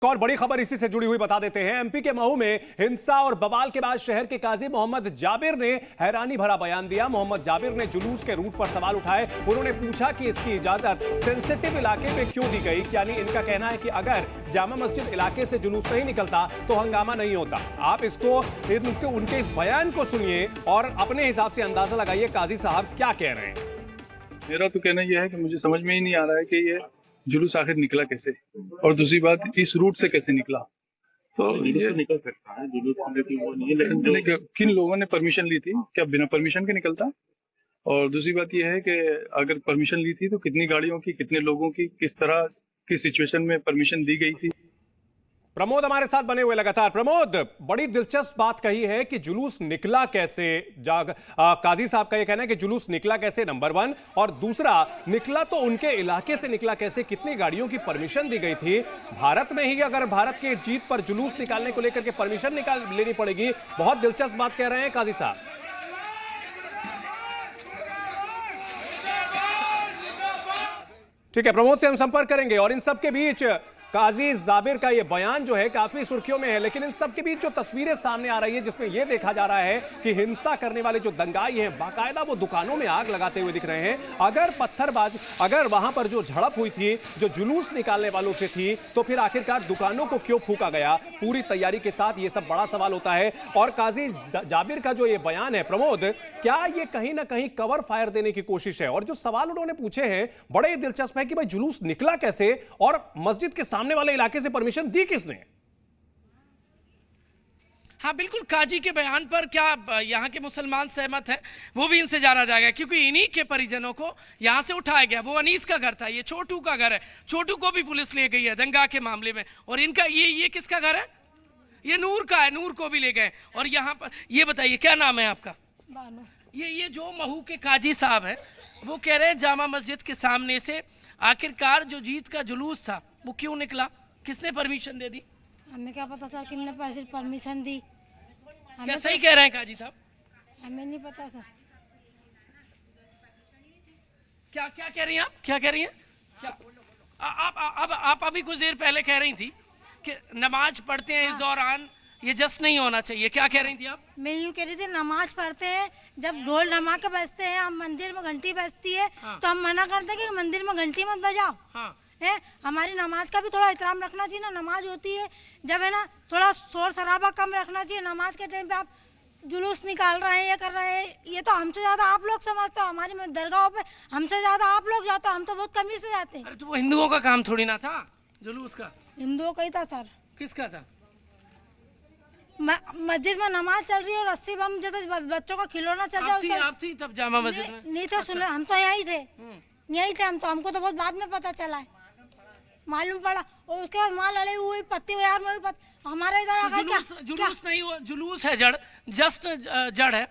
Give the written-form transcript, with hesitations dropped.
और बड़ी खबर इसी से जुड़ी हुई बता देते हैं। एमपी के महू में हिंसा और बवाल के बाद शहर के काजी मोहम्मद जाबिर ने हैरानी भरा बयान दिया। मोहम्मद जाबिर ने जुलूस के रूट पर सवाल उठाए। उन्होंने पूछा कि इसकी इजाजत सेंसिटिव इलाके पे क्यों दी गई। यानी इनका कहना है कि अगर जामा मस्जिद इलाके से जुलूस नहीं निकलता तो हंगामा नहीं होता। आप इसको उनके इस बयान को सुनिए और अपने हिसाब से अंदाजा लगाइए काजी साहब क्या कह रहे हैं। मेरा तो कहना यह है कि मुझे समझ में ही नहीं आ रहा है कि ये जुलूस आखिर निकला कैसे, और दूसरी बात इस रूट से कैसे निकला। तो ये तो निकल सकता है जुलूस, लेकिन वो नहीं है। लेकिन किन लोगों ने परमिशन ली थी, क्या बिना परमिशन के निकलता? और दूसरी बात यह है कि अगर परमिशन ली थी तो कितनी गाड़ियों की, कितने लोगों की, किस तरह की सिचुएशन में परमिशन दी गई थी। प्रमोद हमारे साथ बने हुए लगातार। प्रमोद, बड़ी दिलचस्प बात कही है कि जुलूस निकला कैसे। काजी साहब का यह कहना है कि जुलूस निकला कैसे, नंबर 1, और दूसरा निकला तो उनके इलाके से निकला कैसे, कितनी गाड़ियों की परमिशन दी गई थी। भारत में ही अगर भारत की जीत पर जुलूस निकालने को लेकर के परमिशन लेनी पड़ेगी। बहुत दिलचस्प बात कह रहे हैं काजी साहब। ठीक है, प्रमोद से हम संपर्क करेंगे। और इन सबके बीच काजी जाबिर का ये बयान जो है काफी सुर्खियों में है, लेकिन इन सब के बीच जो तस्वीरें सामने आ रही है जिसमें यह देखा जा रहा है कि हिंसा करने वाले जो दंगाई हैं बाकायदा वो दुकानों में आग लगाते हुए दिख रहे हैं। अगर वहां पर जो झड़प हुई थी, जो जुलूस निकालने वालों से थी, तो फिर आखिरकार दुकानों को क्यों फूंका गया पूरी तैयारी के साथ, ये सब बड़ा सवाल होता है। और काजी जाबिर का जो ये बयान है प्रमोद, क्या ये कहीं ना कहीं कवर फायर देने की कोशिश है? और जो सवाल उन्होंने पूछे हैं बड़े दिलचस्प है कि भाई जुलूस निकला कैसे और मस्जिद के सामने वाले इलाके से परमिशन दी किसने? हाँ बिल्कुल, काजी के बयान पर क्या यहाँ के मुसलमान सहमत हैं वो भी इनसे जाना जाएगा, क्योंकि इन्हीं के परिजनों को यहाँ से उठाया गया। वो अनीस का घर था, ये छोटू का घर है। छोटू को भी पुलिस ले गई है दंगा के मामले में। और इनका ये किसका घर है? ये नूर का है, नूर को भी ले गए। और यहाँ पर ये बताइए क्या नाम है आपका? ये जो महू के काजी साहब हैं वो कह रहे हैं जामा मस्जिद के सामने से आखिरकार जो जीत का जुलूस था वो क्यों निकला, किसने परमिशन दे दी? हमें क्या पता सर किसने पैसे परमिशन दी। क्या सही कह रहे हैं काजी साहब? हमें नहीं पता सर। क्या कह रही हैं आप? क्या कह रही हैं? क्या आप अभी कुछ देर पहले कह रही थी कि नमाज पढ़ते हैं इस दौरान ये जस्ट नहीं होना चाहिए। क्या कह रही थी आप? मैं यूँ कह रही थी नमाज पढ़ते हैं, जब ढोल धमाके बजते हैं, हम मंदिर में घंटी बजती है, हाँ। तो हम मना करते हैं कि मंदिर में घंटी मत बजाओ। हाँ। है, हमारी नमाज का भी थोड़ा एहतराम रखना चाहिए ना। नमाज होती है जब, है ना, थोड़ा शोर शराबा कम रखना चाहिए। नमाज के टाइम पे आप जुलूस निकाल रहे हैं, ये कर रहे हैं, ये तो हमसे ज्यादा आप लोग समझते हो। हमारी दरगाहों पे हमसे ज्यादा आप लोग जाते हो, हम तो बहुत कमी से जाते हैं। अरे तो वो हिंदुओं का काम थोड़ी ना था जुलूस का? हिंदुओं का ही था सर। किसका था? मस्जिद में नमाज चल रही है और रस्सी बम जैसे बच्चों का खिलौना चल रहा है। आप थी तब जामा मस्जिद में? नहीं थे, सुन, हम तो यहीं थे, यहीं थे हम तो। हमको तो बहुत बाद में पता चला है, मालूम पड़ा। और उसके बाद वहाँ लड़ाई हुई, पत्ती यार में भी हमारा इधर आ गया। जुलूस नहीं हुआ, जुलूस है जड़, जस्ट जड़ है।